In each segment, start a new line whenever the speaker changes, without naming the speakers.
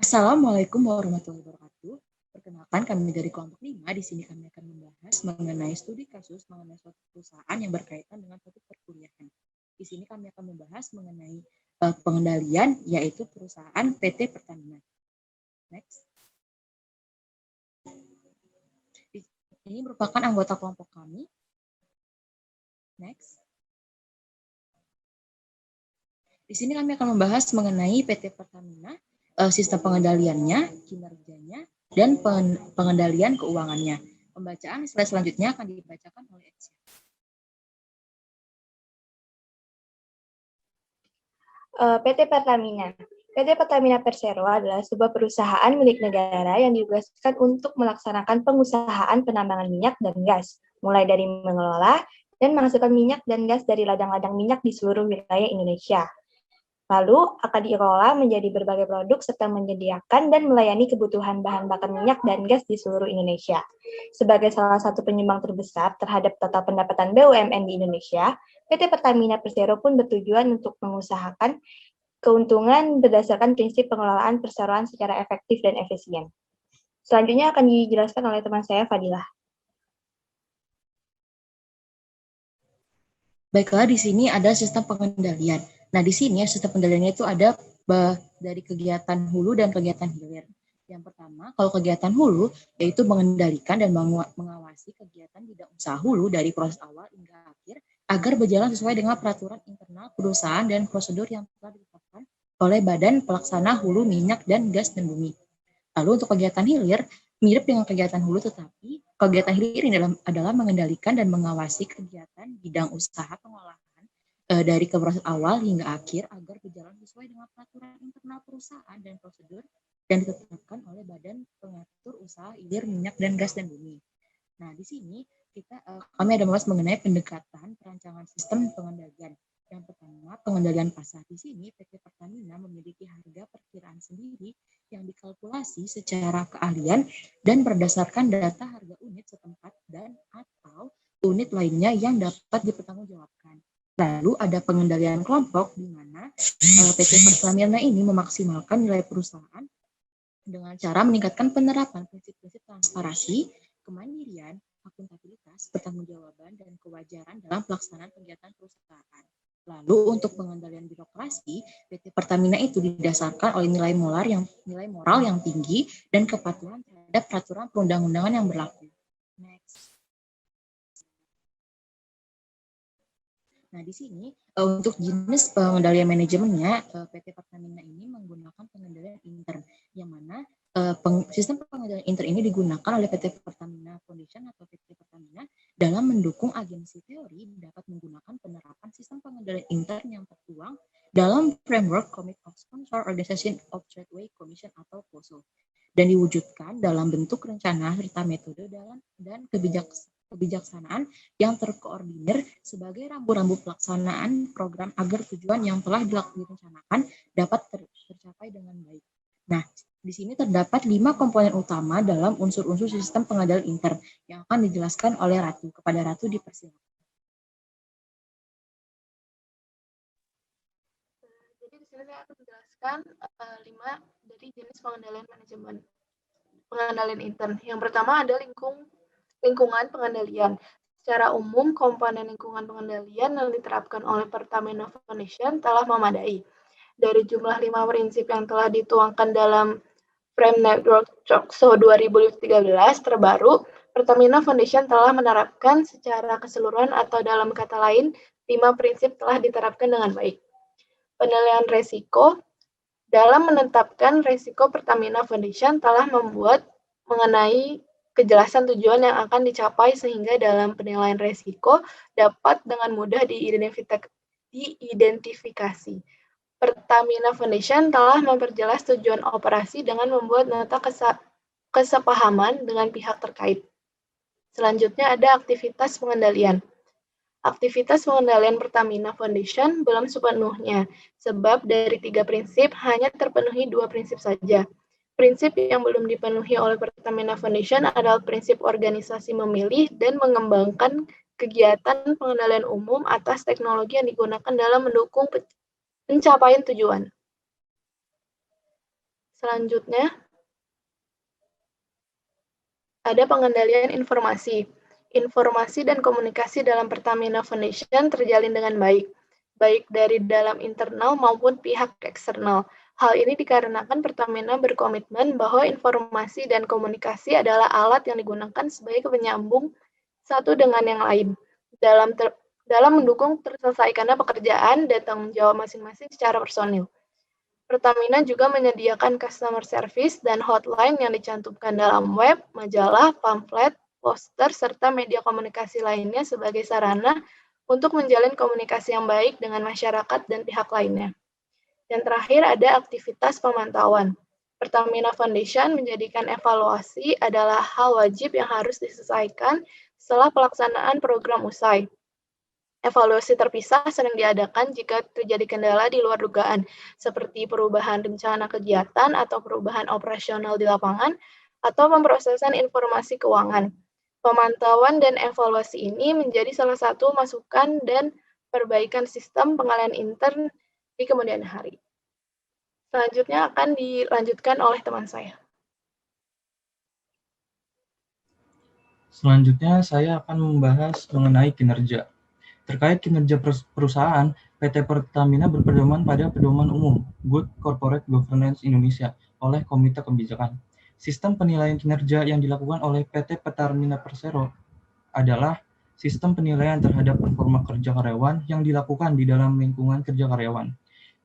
Assalamualaikum warahmatullahi wabarakatuh. Perkenalkan kami dari kelompok 5. Di sini kami akan membahas mengenai studi kasus mengenai suatu perusahaan yang berkaitan dengan suatu perkuliahan. Di sini kami akan membahas mengenai pengendalian, yaitu perusahaan PT Pertamina. Next. Ini merupakan anggota kelompok kami. Next. Di sini kami akan membahas mengenai PT Pertamina, sistem pengendaliannya, kinerjanya, dan pengendalian keuangannya. Pembacaan slide selanjutnya akan dibacakan oleh Edsya.
PT Pertamina. PT Pertamina Persero adalah sebuah perusahaan milik negara yang ditugaskan untuk melaksanakan pengusahaan penambangan minyak dan gas, mulai dari mengelola dan menghasilkan minyak dan gas dari ladang-ladang minyak di seluruh wilayah Indonesia. Lalu akan dikelola menjadi berbagai produk serta menyediakan dan melayani kebutuhan bahan bakar minyak dan gas di seluruh Indonesia. Sebagai salah satu penyumbang terbesar terhadap total pendapatan BUMN di Indonesia, PT Pertamina Persero pun bertujuan untuk mengusahakan keuntungan berdasarkan prinsip pengelolaan perseroan secara efektif dan efisien. Selanjutnya akan dijelaskan oleh teman saya, Fadilah.
Baiklah, di sini ada sistem pengendalian. Nah, di sini sistem pengendaliannya itu ada dari kegiatan hulu dan kegiatan hilir. Yang pertama, kalau kegiatan hulu, yaitu mengendalikan dan mengawasi kegiatan bidang usaha hulu dari proses awal hingga akhir, agar berjalan sesuai dengan peraturan internal perusahaan dan prosedur yang telah ditetapkan oleh Badan Pelaksana Hulu Minyak dan Gas dan Bumi. Lalu untuk kegiatan hilir, mirip dengan kegiatan hulu, tetapi kegiatan hilir ini adalah mengendalikan dan mengawasi kegiatan bidang usaha pengolahan dari proses awal hingga akhir agar berjalan sesuai dengan peraturan internal perusahaan dan prosedur yang ditetapkan oleh Badan Pengatur Usaha Hilir Minyak dan Gas dan Bumi. Nah, di sini kami ada membahas mengenai pendekatan perancangan sistem pengendalian. Yang pertama, pengendalian pasar. Di sini PT Pertamina memiliki harga perkiraan sendiri yang dikalkulasi secara keahlian dan berdasarkan data harga unit setempat dan atau unit lainnya yang dapat dipertanggungjawabkan. Lalu ada pengendalian kelompok di mana PT Pertamina ini memaksimalkan nilai perusahaan dengan cara meningkatkan penerapan prinsip-prinsip transparansi, kemandirian, akuntabilitas, pertanggungjawaban, dan kewajaran dalam pelaksanaan kegiatan perusahaan. Lalu untuk pengendalian birokrasi, PT Pertamina itu didasarkan oleh nilai moral yang tinggi dan kepatuhan terhadap peraturan perundang-undangan yang berlaku. Next. Nah, di sini untuk jenis pengendalian manajemennya, PT Pertamina ini menggunakan pengendalian intern, yang mana sistem pengendalian intern ini digunakan oleh PT Pertamina Foundation atau PT Pertamina dalam mendukung agensi teori dapat menggunakan penerapan sistem pengendalian intern yang tertuang dalam framework Committee of Sponsor Organization of Tradeway Commission atau COSO, dan diwujudkan dalam bentuk rencana serta metode dan kebijaksanaan yang terkoordinir sebagai rambu-rambu pelaksanaan program agar tujuan yang telah direncanakan dapat tercapai dengan baik. Nah, di sini terdapat 5 komponen utama dalam unsur-unsur sistem pengendalian intern yang akan dijelaskan oleh Ratu. Kepada Ratu dipersilakan.
Jadi di sini saya akan menjelaskan 5 dari jenis pengendalian manajemen. Pengendalian intern. Yang pertama ada lingkungan pengendalian. Secara umum, komponen lingkungan pengendalian yang diterapkan oleh Pertamina Foundation telah memadai. Dari jumlah 5 prinsip yang telah dituangkan dalam Frame Network COSO 2013 terbaru, Pertamina Foundation telah menerapkan secara keseluruhan atau dalam kata lain, 5 prinsip telah diterapkan dengan baik. Penilaian resiko. Dalam menetapkan resiko, Pertamina Foundation telah membuat mengenai kejelasan tujuan yang akan dicapai sehingga dalam penilaian resiko dapat dengan mudah diidentifikasi. Pertamina Foundation telah memperjelas tujuan operasi dengan membuat nota kesepahaman dengan pihak terkait. Selanjutnya ada aktivitas pengendalian. Aktivitas pengendalian Pertamina Foundation belum sepenuhnya, sebab dari 3 prinsip hanya terpenuhi 2 prinsip saja. Prinsip yang belum dipenuhi oleh Pertamina Foundation adalah prinsip organisasi memilih dan mengembangkan kegiatan pengendalian umum atas teknologi yang digunakan dalam mendukung pencapaian tujuan. Selanjutnya, ada pengendalian informasi. Informasi dan komunikasi dalam Pertamina Foundation terjalin dengan baik dari dalam internal maupun pihak eksternal. Hal ini dikarenakan Pertamina berkomitmen bahwa informasi dan komunikasi adalah alat yang digunakan sebagai penyambung satu dengan yang lain dalam mendukung terselesaikannya pekerjaan dan tanggung jawab masing-masing secara personil. Pertamina juga menyediakan customer service dan hotline yang dicantumkan dalam web, majalah, pamflet, poster, serta media komunikasi lainnya sebagai sarana untuk menjalin komunikasi yang baik dengan masyarakat dan pihak lainnya. Dan terakhir ada aktivitas pemantauan. Pertamina Foundation menjadikan evaluasi adalah hal wajib yang harus diselesaikan setelah pelaksanaan program usai. Evaluasi terpisah sering diadakan jika terjadi kendala di luar dugaan, seperti perubahan rencana kegiatan atau perubahan operasional di lapangan, atau pemrosesan informasi keuangan. Pemantauan dan evaluasi ini menjadi salah satu masukan dan perbaikan sistem pengalihan intern di kemudian hari. Selanjutnya akan dilanjutkan oleh teman saya.
Selanjutnya saya akan membahas mengenai kinerja. Terkait kinerja perusahaan, PT Pertamina berpedoman pada Pedoman Umum Good Corporate Governance Indonesia oleh Komite Kebijakan. Sistem penilaian kinerja yang dilakukan oleh PT Pertamina Persero adalah sistem penilaian terhadap performa kerja karyawan yang dilakukan di dalam lingkungan kerja karyawan.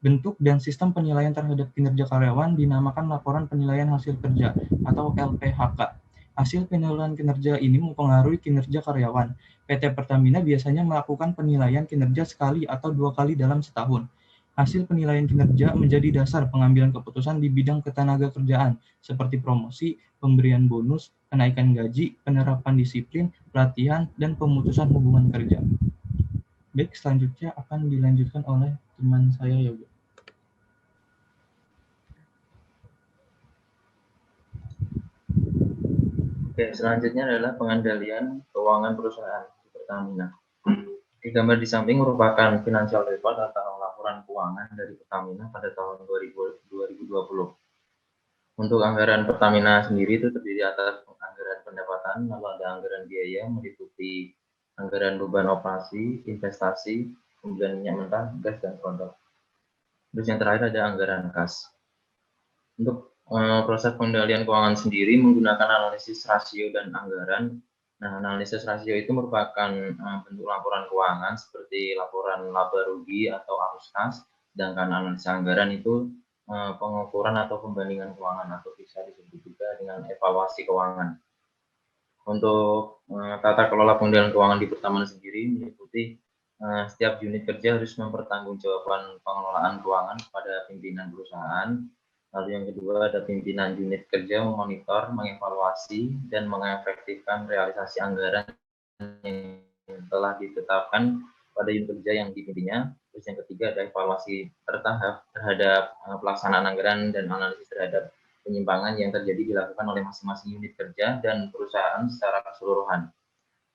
Bentuk dan sistem penilaian terhadap kinerja karyawan dinamakan Laporan Penilaian Hasil Kerja atau LPHK. Hasil penilaian kinerja ini mempengaruhi kinerja karyawan. PT Pertamina biasanya melakukan penilaian kinerja sekali atau 2 kali dalam setahun. Hasil penilaian kinerja menjadi dasar pengambilan keputusan di bidang ketenagakerjaan, seperti promosi, pemberian bonus, kenaikan gaji, penerapan disiplin, pelatihan, dan pemutusan hubungan kerja. Baik, selanjutnya akan dilanjutkan oleh teman saya, Yoga.
Oke, selanjutnya adalah pengendalian keuangan perusahaan di Pertamina. Di gambar di samping merupakan financial report atau laporan keuangan dari Pertamina pada tahun 2020. Untuk anggaran Pertamina sendiri itu terdiri atas anggaran pendapatan, lalu ada anggaran biaya meliputi anggaran beban operasi, investasi, kemudian minyak mentah, gas, dan produk. Terus yang terakhir ada anggaran kas. Untuk proses pengendalian keuangan sendiri menggunakan analisis rasio dan anggaran. Nah, analisis rasio itu merupakan bentuk laporan keuangan seperti laporan laba rugi atau arus kas, sedangkan analisa anggaran itu pengukuran atau pembandingan keuangan atau bisa disebut juga dengan evaluasi keuangan. Untuk tata kelola pengendalian keuangan di Pertamina sendiri meliputi setiap unit kerja harus mempertanggungjawabkan pengelolaan keuangan kepada pimpinan perusahaan. Lalu yang kedua ada pimpinan unit kerja memonitor, mengevaluasi, dan mengefektifkan realisasi anggaran yang telah ditetapkan pada unit kerja yang dipimpinnya. Terus yang ketiga ada evaluasi bertahap terhadap pelaksanaan anggaran dan analisis terhadap penyimpangan yang terjadi dilakukan oleh masing-masing unit kerja dan perusahaan secara keseluruhan.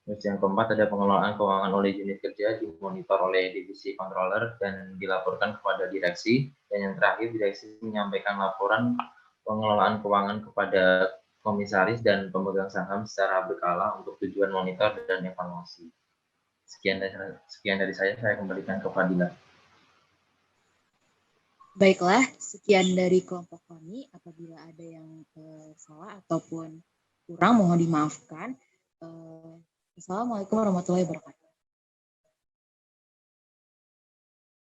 Terus yang keempat ada pengelolaan keuangan oleh unit kerja dimonitor oleh divisi controller dan dilaporkan kepada direksi. Dan yang terakhir direksi menyampaikan laporan pengelolaan keuangan kepada komisaris dan pemegang saham secara berkala untuk tujuan monitor dan evaluasi. Sekian dari saya kembalikan ke Fadila.
Baiklah, sekian dari kelompok kami. Apabila ada yang salah ataupun kurang, mohon dimaafkan. Assalamualaikum warahmatullahi wabarakatuh.